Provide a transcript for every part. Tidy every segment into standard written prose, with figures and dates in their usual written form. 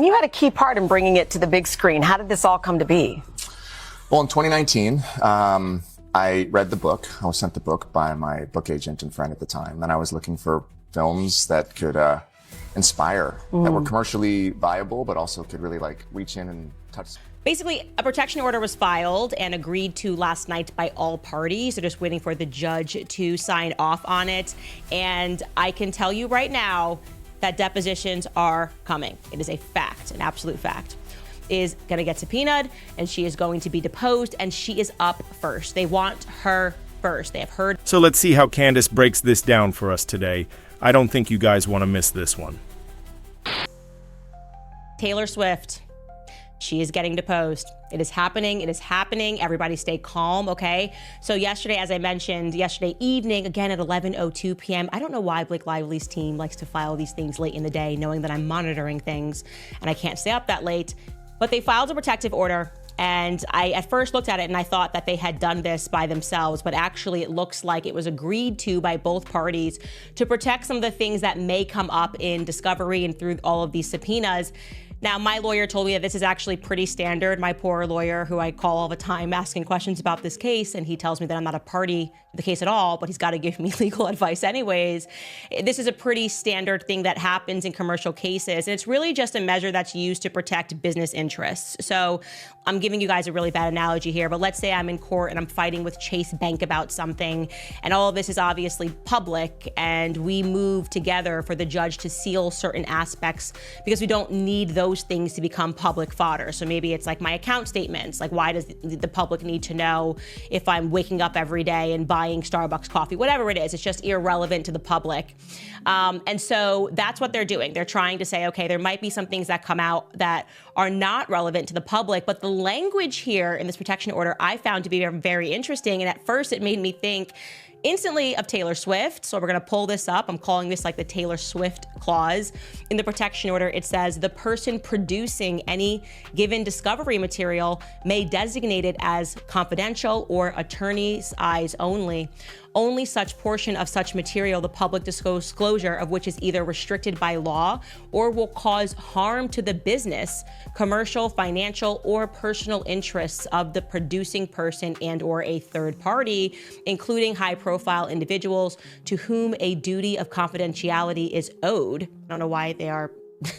You had a key part in bringing it to the big screen. How did this all come to be? Well, in 2019, I read the book. I was sent the book by my book agent and friend at the time. And I was looking for films that could inspire, that were commercially viable, but also could really like reach in and touch. Basically, a protection order was filed and agreed to last night by all parties. They're just waiting for the judge to sign off on it. And I can tell you right now that depositions are coming. It is a fact, an absolute fact. Is going to get subpoenaed, and she is going to be deposed, and she is up first. They want her first. They have heard. So let's see how Candace breaks this down for us today. I don't think you guys want to miss this one. Taylor Swift. She is getting deposed. It is happening. It is happening. Everybody stay calm, okay? So yesterday, as I mentioned, yesterday evening, again at 11:02 p.m., I don't know why Blake Lively's team likes to file these things late in the day, knowing that I'm monitoring things and I can't stay up that late. But they filed a protective order. And I at first looked at it and I thought that they had done this by themselves, but actually it looks like it was agreed to by both parties to protect some of the things that may come up in discovery and through all of these subpoenas. Now, my lawyer told me that this is actually pretty standard. My poor lawyer, who I call all the time asking questions about this case, and he tells me that I'm not a party to the case at all, but he's got to give me legal advice anyways. This is a pretty standard thing that happens in commercial cases, and it's really just a measure that's used to protect business interests. So I'm giving you guys a really bad analogy here, but let's say I'm in court and I'm fighting with Chase Bank about something, and all of this is obviously public, and we move together for the judge to seal certain aspects because we don't need those things to become public fodder. So maybe it's like my account statements. Like, why does the public need to know if I'm waking up every day and buying Starbucks coffee? Whatever it is, it's just irrelevant to the public. And so that's what they're doing. They're trying to say, okay, there might be some things that come out that are not relevant to the public, but the language here in this protection order I found to be very interesting. And at first it made me think instantly of Taylor Swift. So we're going to pull this up. I'm calling this like the Taylor Swift clause. In the protection order, it says the person producing any given discovery material may designate it as confidential or attorney's eyes only. Only such portion of such material, the public disclosure of which is either restricted by law or will cause harm to the business, commercial, financial, or personal interests of the producing person and or a third party, including high-profile individuals to whom a duty of confidentiality is owed. I don't know why they are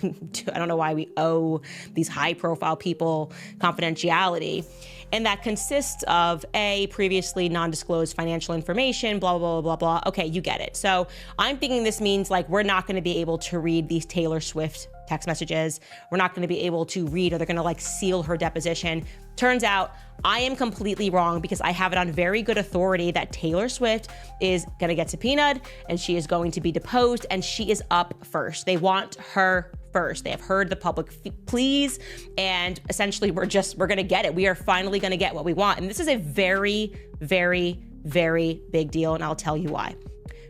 I don't know why we owe these high-profile people confidentiality. And that consists of a previously non-disclosed financial information, blah, blah, blah, blah, blah. Okay, you get it. So I'm thinking this means like we're not going to be able to read these Taylor Swift text messages. We're not going to be able to read, or they're going to like seal her deposition. Turns out I am completely wrong because I have it on very good authority that Taylor Swift is going to get subpoenaed and she is going to be deposed and she is up first. They want her first. They have heard the public pleas, and essentially we're going to get it. We are finally going to get what we want. And this is a very, very, very big deal, and I'll tell you why.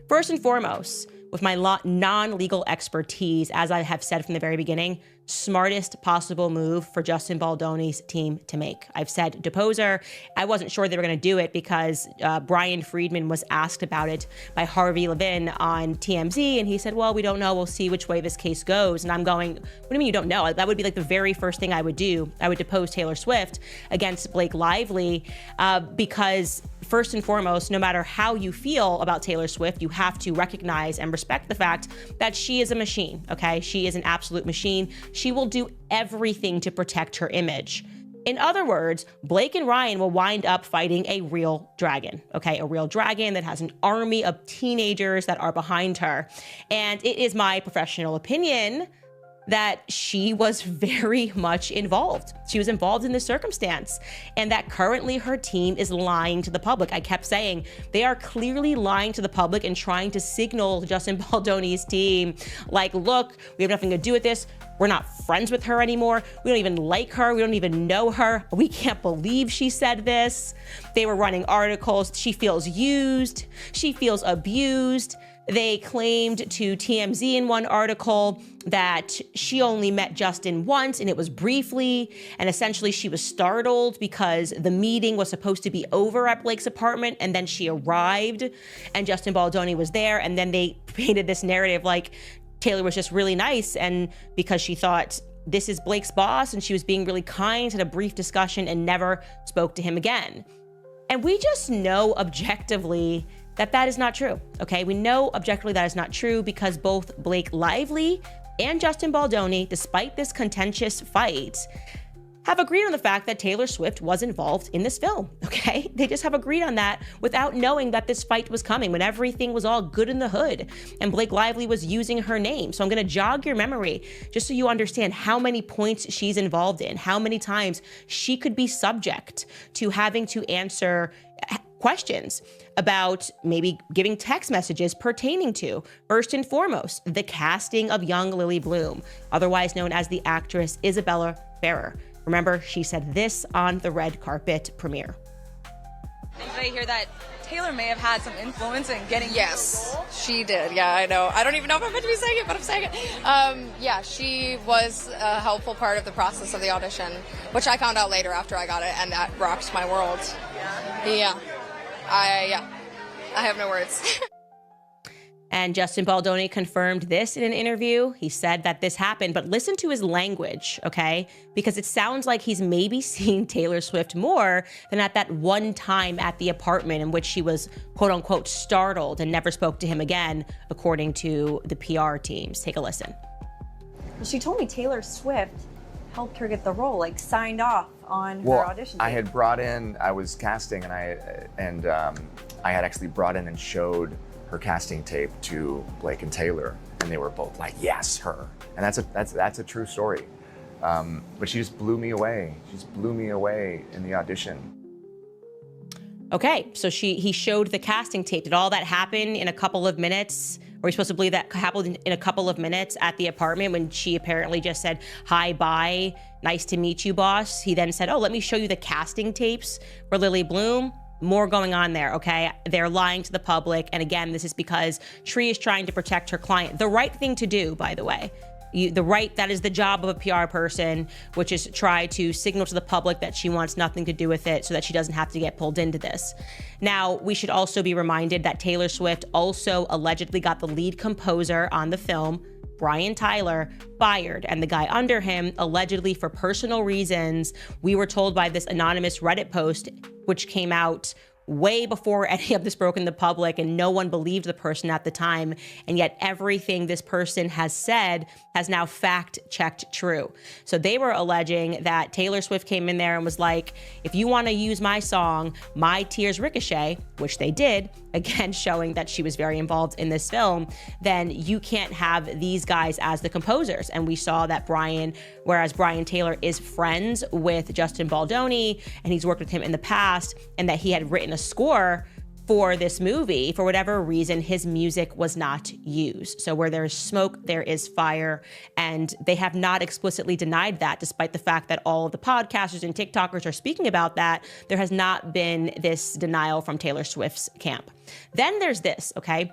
First and foremost, with my non-legal expertise, as I have said from the very beginning, smartest possible move for Justin Baldoni's team to make. I've said depose her. I wasn't sure they were going to do it because Brian Friedman was asked about it by Harvey Levin on TMZ, and he said, well, we don't know. We'll see which way this case goes. And I'm going, what do you mean you don't know? That would be like the very first thing I would do. I would depose Taylor Swift against Blake Lively because first and foremost, no matter how you feel about Taylor Swift, you have to recognize and respect the fact that she is a machine, okay? She is an absolute machine. She will do everything to protect her image. In other words, Blake and Ryan will wind up fighting a real dragon, okay? A real dragon that has an army of teenagers that are behind her. And it is my professional opinion that she was very much involved. She was involved in this circumstance, and that currently her team is lying to the public. I kept saying they are clearly lying to the public and trying to signal Justin Baldoni's team, like, look, we have nothing to do with this. We're not friends with her anymore. We don't even like her. We don't even know her. We can't believe she said this. They were running articles. She feels used. She feels abused. They claimed to TMZ in one article that she only met Justin once, and it was briefly, and essentially she was startled because the meeting was supposed to be over at Blake's apartment, and then she arrived and Justin Baldoni was there, and then they painted this narrative like Taylor was just really nice, and because she thought this is Blake's boss and she was being really kind, had a brief discussion and never spoke to him again. And we just know objectively that that is not true, okay? We know objectively that is not true because both Blake Lively and Justin Baldoni, despite this contentious fight, have agreed on the fact that Taylor Swift was involved in this film, okay? They just have agreed on that without knowing that this fight was coming, when everything was all good in the hood and Blake Lively was using her name. So I'm gonna jog your memory just so you understand how many points she's involved in, how many times she could be subject to having to answer questions about maybe giving text messages pertaining to, first and foremost, the casting of young Lily Bloom, otherwise known as the actress Isabella Ferrer. Remember, she said this on the red carpet premiere. Anybody hear that Taylor may have had some influence in getting Yes, the role? she did. Yeah, I know. I don't even know if I'm meant to be saying it, but I'm saying it. Yeah, she was a helpful part of the process of the audition, which I found out later after I got it, and that rocked my world. Yeah. I have no words. And Justin Baldoni confirmed this in an interview. He said that this happened, but listen to his language, okay? Because it sounds like he's maybe seen Taylor Swift more than at that one time at the apartment in which she was, quote unquote, startled and never spoke to him again, according to the PR teams. Take a listen. Well, she told me Taylor Swift helped her get the role, like signed off on her audition. I had brought in, I was casting, and I had actually brought in and showed her casting tape to Blake and Taylor, and they were both like, "Yes, her." And that's a true story. But she just blew me away. She just blew me away in the audition. Okay, so he showed the casting tape. Did all that happen in a couple of minutes? Or are we supposed to believe that happened in a couple of minutes at the apartment when she apparently just said, "Hi, bye, nice to meet you, boss"? He then said, "Oh, let me show you the casting tapes for Lily Bloom." More going on there, okay? They're lying to the public. And again, this is because Tree is trying to protect her client. The right thing to do, by the way. That is the job of a PR person, which is try to signal to the public that she wants nothing to do with it so that she doesn't have to get pulled into this. Now, we should also be reminded that Taylor Swift also allegedly got the lead composer on the film, Brian Tyler, fired, and the guy under him, allegedly for personal reasons. We were told by this anonymous Reddit post, which came out way before any of this broke in the public, and no one believed the person at the time. And yet everything this person has said has now fact-checked true. So they were alleging that Taylor Swift came in there and was like, if you want to use my song, My Tears Ricochet, which they did, again, showing that she was very involved in this film, then you can't have these guys as the composers. And we saw that whereas Brian Taylor is friends with Justin Baldoni, and he's worked with him in the past, and that he had written a score for this movie, for whatever reason, his music was not used. So where there is smoke, there is fire. And they have not explicitly denied that, despite the fact that all of the podcasters and TikTokers are speaking about that. There has not been this denial from Taylor Swift's camp. Then there's this, okay?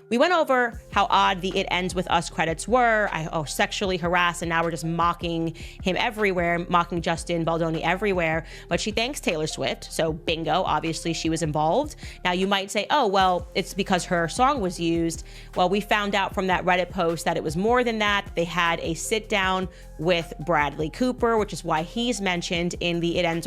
We went over how odd the It Ends With Us credits were. Sexually harassed, and now we're just mocking him everywhere, mocking Justin Baldoni everywhere. But she thanks Taylor Swift, so bingo, obviously she was involved. Now you might say, oh, well, it's because her song was used. Well, we found out from that Reddit post that it was more than that. They had a sit down with Bradley Cooper, which is why he's mentioned in the It Ends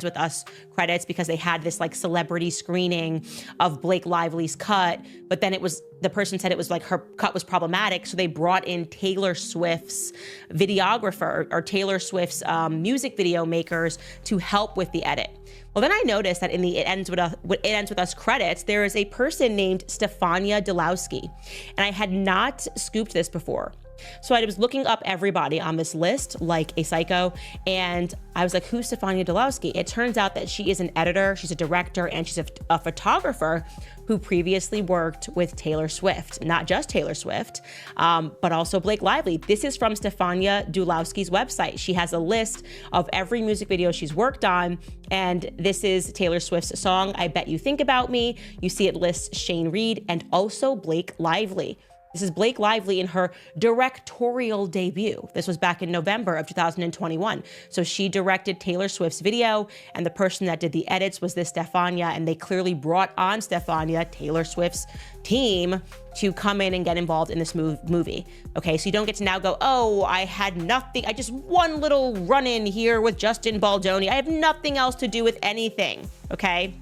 With Us credits, because they had this like celebrity screening of Blake Lively's cut, but then the person said it was like her cut was problematic, so they brought in Taylor Swift's videographer or Taylor Swift's music video makers to help with the edit. Well, then I noticed that in the It Ends With Us credits, there is a person named Stefania Dulowski, and I had not scooped this before. So I was looking up everybody on this list like a psycho, and I was like, who's Stefania Dulowski? It turns out that she is an editor, she's a director, and she's a photographer who previously worked with Taylor Swift. Not just Taylor Swift, but also Blake Lively. This is from Stefania Dulowski's website. She has a list of every music video she's worked on, and this is Taylor Swift's song, I Bet You Think About Me. You see it lists Shane Reed and also Blake Lively. This is Blake Lively in her directorial debut. This was back in November of 2021. So she directed Taylor Swift's video, and the person that did the edits was this Stefania, and they clearly brought on Stefania, Taylor Swift's team, to come in and get involved in this movie. Okay, so you don't get to now go, oh, I had nothing, I just one little run-in here with Justin Baldoni. I have nothing else to do with anything, okay?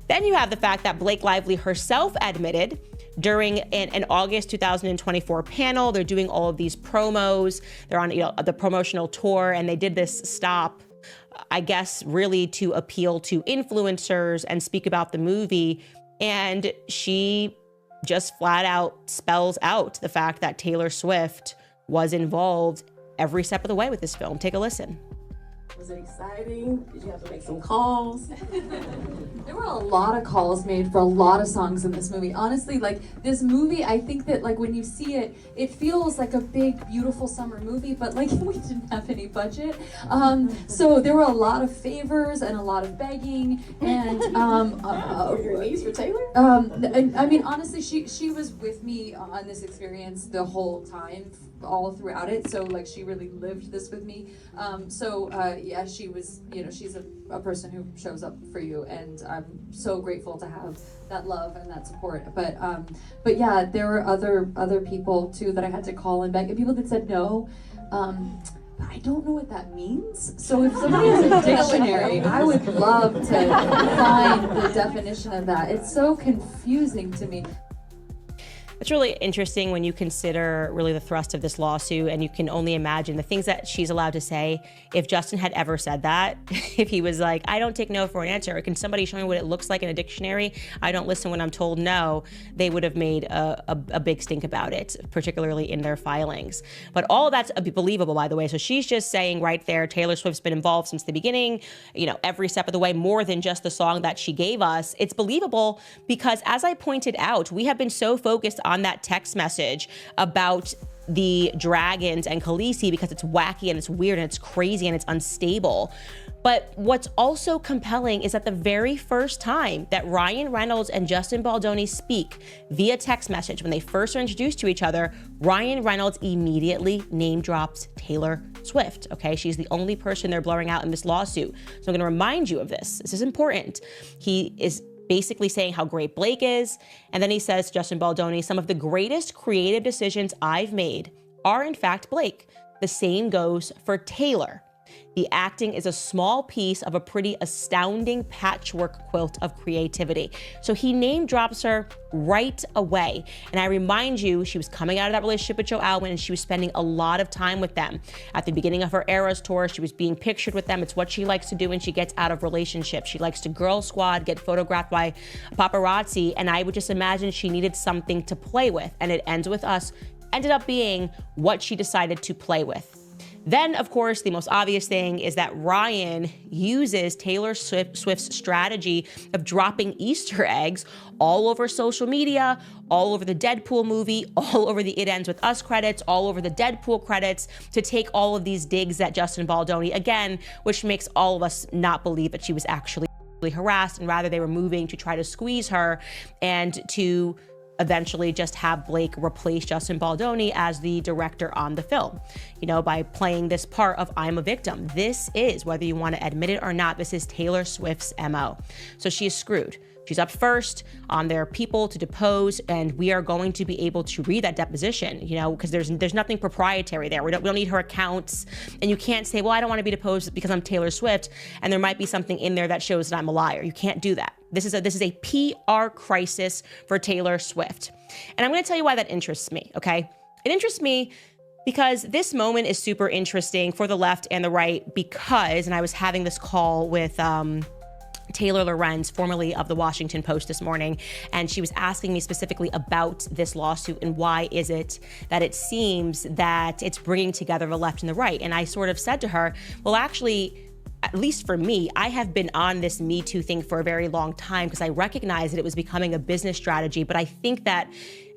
Then you have the fact that Blake Lively herself admitted during an August 2024 panel, they're doing all of these promos, they're on the promotional tour, and they did this stop, I guess, really to appeal to influencers and speak about the movie. And she just flat out spells out the fact that Taylor Swift was involved every step of the way with this film. Take a listen. Was it exciting? Did you have to make some calls? There were a lot of calls made for a lot of songs in this movie. Honestly, like this movie, I think that like when you see it, it feels like a big, beautiful summer movie, but like we didn't have any budget. So there were a lot of favors and a lot of begging and your knees for Taylor? I mean, honestly, she was with me on this experience the whole time, all throughout it. So like she really lived this with me. Yeah, she was, you know, she's a person who shows up for you, and I'm so grateful to have that love and that support. But yeah, there were other people too that I had to call and beg, and people that said no. But I don't know what that means. So if somebody has a dictionary, I would love to find the definition of that. It's so confusing to me. It's really interesting when you consider really the thrust of this lawsuit, and you can only imagine the things that she's allowed to say. If Justin had ever said that, if he was like, I don't take no for an answer, can somebody show me what it looks like in a dictionary? I don't listen when I'm told no. They would have made a big stink about it, particularly in their filings. But all of that's believable, by the way. So she's just saying right there, Taylor Swift's been involved since the beginning, you know, every step of the way, more than just the song that she gave us. It's believable because, as I pointed out, we have been so focused on that text message about the dragons and Khaleesi because it's wacky and it's weird and it's crazy and it's unstable. But what's also compelling is that the very first time that Ryan Reynolds and Justin Baldoni speak via text message, when they first are introduced to each other, Ryan Reynolds immediately name drops Taylor Swift, okay? She's the only person they're blurring out in this lawsuit. So I'm gonna remind you of this. This is important. He is basically saying how great Blake is. And then he says to Justin Baldoni, some of the greatest creative decisions I've made are in fact Blake. The same goes for Taylor. The acting is a small piece of a pretty astounding patchwork quilt of creativity. So he name drops her right away. And I remind you, she was coming out of that relationship with Joe Alwyn, and she was spending a lot of time with them. At the beginning of her Eras tour, she was being pictured with them. It's what she likes to do when she gets out of relationships. She likes to girl squad, get photographed by paparazzi, and I would just imagine she needed something to play with. And it ends with us, ended up being what she decided to play with. Then, of course, the most obvious thing is that Ryan uses Taylor Swift's strategy of dropping Easter eggs all over social media, all over the Deadpool movie, all over the It Ends With Us credits, all over the Deadpool credits, to take all of these digs at Justin Baldoni, again, which makes all of us not believe that she was actually harassed, and rather they were moving to try to squeeze her and to eventually just have Blake replace Justin Baldoni as the director on the film, you know, by playing this part of I'm a victim. This is, whether you want to admit it or not, this is Taylor Swift's MO. So she is screwed. She's up first on their people to depose, and we are going to be able to read that deposition, you know, because there's nothing proprietary there. We don't need her accounts, and you can't say, well, I don't want to be deposed because I'm Taylor Swift, and there might be something in there that shows that I'm a liar. You can't do that. This is a PR crisis for Taylor Swift. And I'm going to tell you why that interests me, okay? It interests me because this moment is super interesting for the left and the right because, and I was having this call with Taylor Lorenz, formerly of the Washington Post, this morning, and she was asking me specifically about this lawsuit and why is it that it seems that it's bringing together the left and the right. And I sort of said to her, well, actually, at least for me, I have been on this Me Too thing for a very long time because I recognized that it was becoming a business strategy. But I think that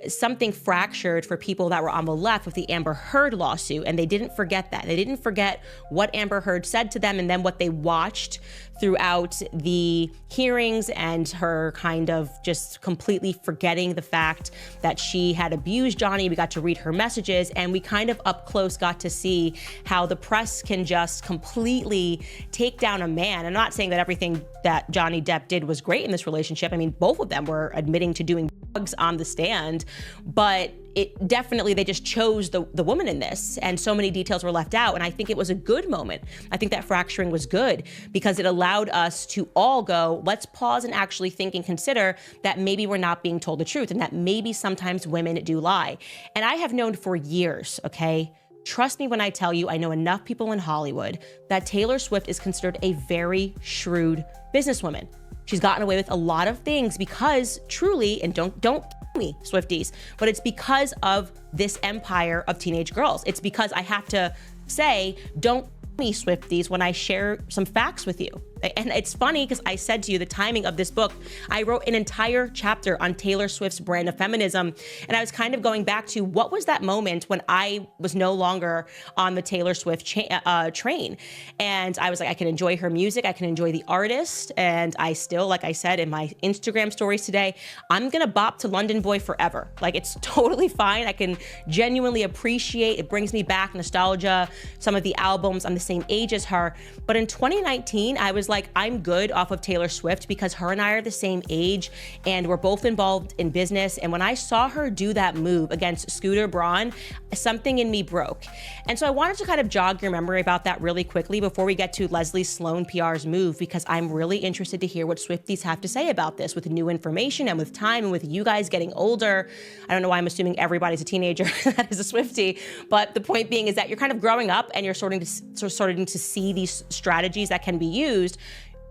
something fractured for people that were on the left with the Amber Heard lawsuit, and they didn't forget that. They didn't forget what Amber Heard said to them and then what they watched throughout the hearings, and her kind of just completely forgetting the fact that she had abused Johnny. We got to read her messages, and we kind of up close got to see how the press can just completely take down a man. I'm not saying that everything that Johnny Depp did was great in this relationship. I mean, both of them were admitting to doing drugs on the stand, but it definitely, they just chose the woman in this, and so many details were left out. And I think it was a good moment. I think that fracturing was good because it allowed us to all go, let's pause and actually think and consider that maybe we're not being told the truth, and that maybe sometimes women do lie. And I have known for years, okay? Trust me when I tell you, I know enough people in Hollywood that Taylor Swift is considered a very shrewd businesswoman. She's gotten away with a lot of things because truly, and don't me, Swifties, but it's because of this empire of teenage girls. It's because I have to say, don't me, Swifties, when I share some facts with you. And it's funny because I said to you the timing of this book, I wrote an entire chapter on Taylor Swift's brand of feminism. And I was kind of going back to what was that moment when I was no longer on the Taylor Swift train. And I was like, I can enjoy her music. I can enjoy the artist. And I still, like I said in my Instagram stories today, I'm going to bop to London Boy forever. Like, it's totally fine. I can genuinely appreciate, it brings me back nostalgia, some of the albums. I'm the same age as her. But in 2019, I was like, I'm good off of Taylor Swift because her and I are the same age and we're both involved in business. And when I saw her do that move against Scooter Braun, something in me broke. And so I wanted to kind of jog your memory about that really quickly before we get to Leslie Sloan PR's move, because I'm really interested to hear what Swifties have to say about this with new information and with time and with you guys getting older. I don't know why I'm assuming everybody's a teenager that is a Swiftie, but the point being is that you're kind of growing up and you're starting to see these strategies that can be used.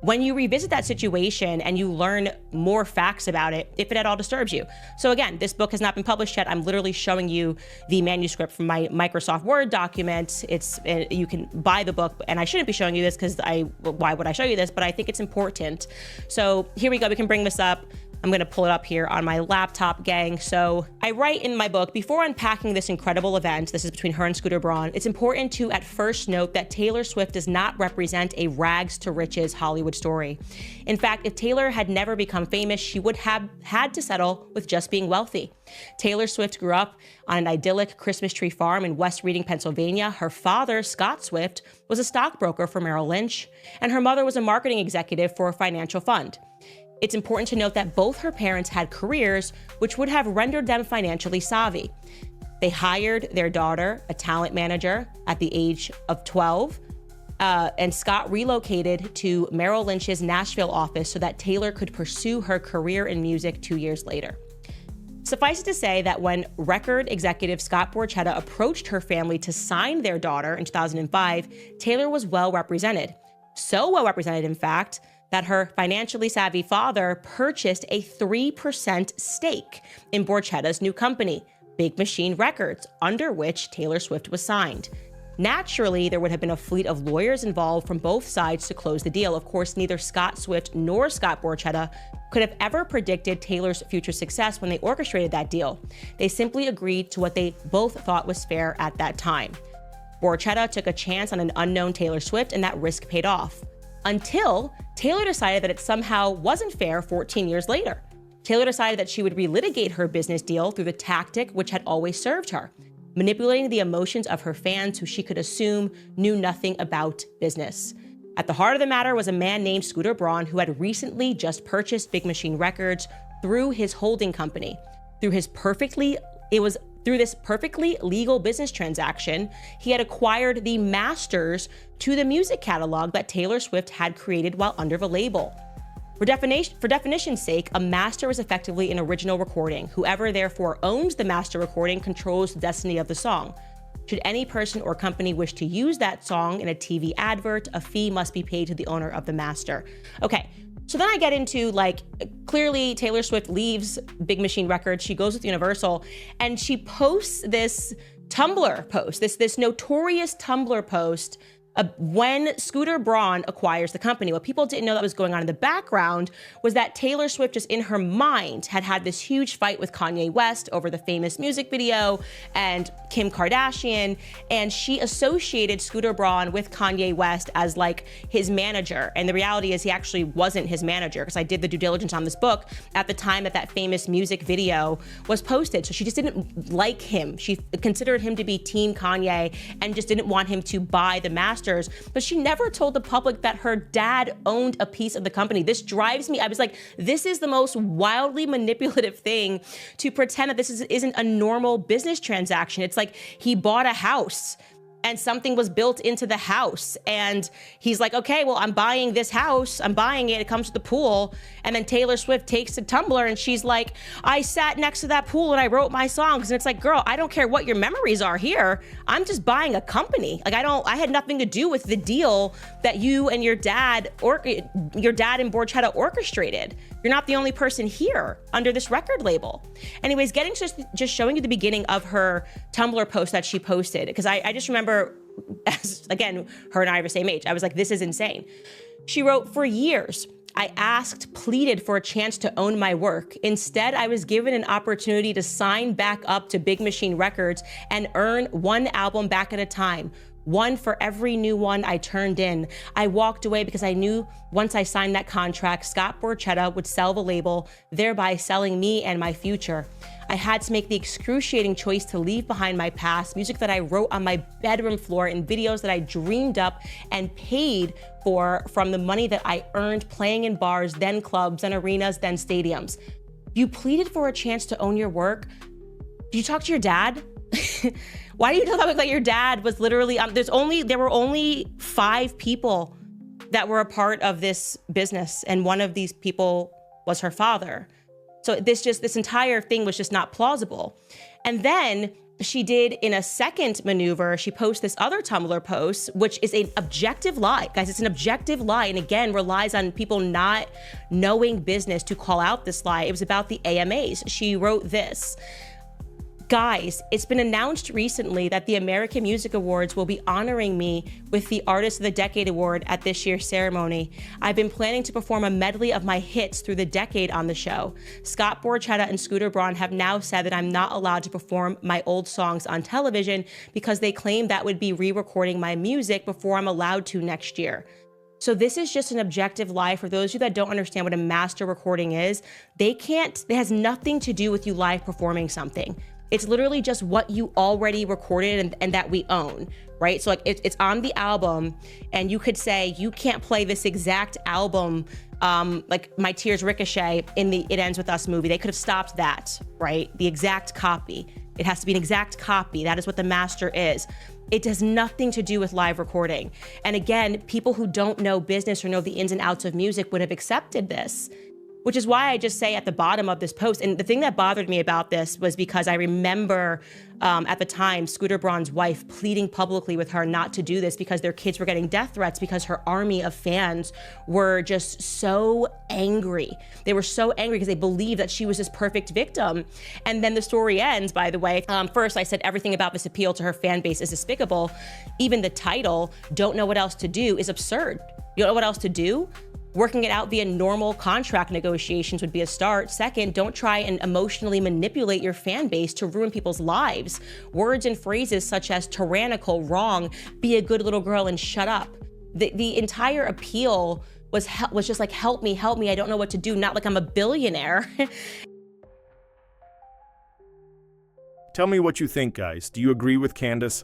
When you revisit that situation and you learn more facts about it, if it at all disturbs you. So again, this book has not been published yet. I'm literally showing you the manuscript from my Microsoft Word document. You can buy the book, and I shouldn't be showing you this because why would I show you this? But I think it's important. So here we go. We can bring this up. I'm going to pull it up here on my laptop, gang. So I write in my book, before unpacking this incredible event, this is between her and Scooter Braun, it's important to at first note that Taylor Swift does not represent a rags to riches Hollywood story. In fact, if Taylor had never become famous, she would have had to settle with just being wealthy. Taylor Swift grew up on an idyllic Christmas tree farm in West Reading, Pennsylvania. Her father, Scott Swift, was a stockbroker for Merrill Lynch, and her mother was a marketing executive for a financial fund. It's important to note that both her parents had careers which would have rendered them financially savvy. They hired their daughter, a talent manager, at the age of 12, and Scott relocated to Merrill Lynch's Nashville office so that Taylor could pursue her career in music 2 years later. Suffice it to say that when record executive Scott Borchetta approached her family to sign their daughter in 2005, Taylor was well represented. So well represented, in fact, that her financially savvy father purchased a 3% stake in Borchetta's new company, Big Machine Records, under which Taylor Swift was signed. Naturally, there would have been a fleet of lawyers involved from both sides to close the deal. Of course, neither Scott Swift nor Scott Borchetta could have ever predicted Taylor's future success when they orchestrated that deal. They simply agreed to what they both thought was fair at that time. Borchetta took a chance on an unknown Taylor Swift, and that risk paid off. Until Taylor decided that it somehow wasn't fair 14 years later. Taylor decided that she would relitigate her business deal through the tactic which had always served her, manipulating the emotions of her fans who she could assume knew nothing about business. At the heart of the matter was a man named Scooter Braun who had recently just purchased Big Machine Records through his holding company. Through this perfectly legal business transaction, he had acquired the masters to the music catalog that Taylor Swift had created while under the label. For definition's sake, a master is effectively an original recording. Whoever therefore owns the master recording controls the destiny of the song. Should any person or company wish to use that song in a TV advert, a fee must be paid to the owner of the master. Okay, so then I get into, like, clearly Taylor Swift leaves Big Machine Records, she goes with Universal, and she posts this Tumblr post, this notorious Tumblr post When Scooter Braun acquires the company, what people didn't know that was going on in the background was that Taylor Swift, just in her mind, had this huge fight with Kanye West over the famous music video and Kim Kardashian, and she associated Scooter Braun with Kanye West as like his manager. And the reality is he actually wasn't his manager, because I did the due diligence on this book at the time that famous music video was posted. So she just didn't like him. She considered him to be Team Kanye and just didn't want him to buy the masters. But she never told the public that her dad owned a piece of the company. This drives me. I was like, this is the most wildly manipulative thing, to pretend that this isn't a normal business transaction. It's like he bought a house and something was built into the house. And he's like, okay, well, I'm buying this house. I'm buying it. It comes with the pool. And then Taylor Swift takes the Tumblr and she's like, I sat next to that pool and I wrote my songs. And it's like, girl, I don't care what your memories are here. I'm just buying a company. Like, I had nothing to do with the deal that you and your dad and Borchetta orchestrated. You're not the only person here under this record label. Anyways, getting just showing you the beginning of her Tumblr post that she posted, because I just remember, as again, her and I are the same age. I was like, this is insane. She wrote, for years, I asked, pleaded for a chance to own my work. Instead, I was given an opportunity to sign back up to Big Machine Records and earn one album back at a time. One for every new one I turned in. I walked away because I knew once I signed that contract, Scott Borchetta would sell the label, thereby selling me and my future. I had to make the excruciating choice to leave behind my past, music that I wrote on my bedroom floor and videos that I dreamed up and paid for from the money that I earned playing in bars, then clubs, then arenas, then stadiums. You pleaded for a chance to own your work. Did you talk to your dad? Why do you tell that your dad was literally, there were only 5 people that were a part of this business, and one of these people was her father. So this entire thing was just not plausible. And then she did, in a second maneuver, she posted this other Tumblr post, which is an objective lie. Guys, it's an objective lie, and again, relies on people not knowing business to call out this lie. It was about the AMAs. She wrote this. Guys, it's been announced recently that the American Music Awards will be honoring me with the Artist of the Decade Award at this year's ceremony. I've been planning to perform a medley of my hits through the decade on the show. Scott Borchetta and Scooter Braun have now said that I'm not allowed to perform my old songs on television because they claim that would be re-recording my music before I'm allowed to next year. So this is just an objective lie. For those of you that don't understand what a master recording is, it has nothing to do with you live performing something. It's literally just what you already recorded and that we own, right? So like it's on the album, and you could say you can't play this exact album, like My Tears Ricochet in the It Ends With Us movie. They could have stopped that, right? The exact copy. It has to be an exact copy. That is what the master is. It has nothing to do with live recording. And again, people who don't know business or know the ins and outs of music would have accepted this. Which is why I just say at the bottom of this post, and the thing that bothered me about this was because I remember at the time Scooter Braun's wife pleading publicly with her not to do this because their kids were getting death threats because her army of fans were just so angry. They were so angry because they believed that she was this perfect victim. And then the story ends, by the way. First, I said everything about this appeal to her fan base is despicable. Even the title, Don't Know What Else to Do, is absurd. You don't know what else to do? Working it out via normal contract negotiations would be a start. Second, don't try and emotionally manipulate your fan base to ruin people's lives. Words and phrases such as tyrannical, wrong, be a good little girl and shut up. The entire appeal was just like, help me, I don't know what to do, not like I'm a billionaire. Tell me what you think, guys. Do you agree with Candace?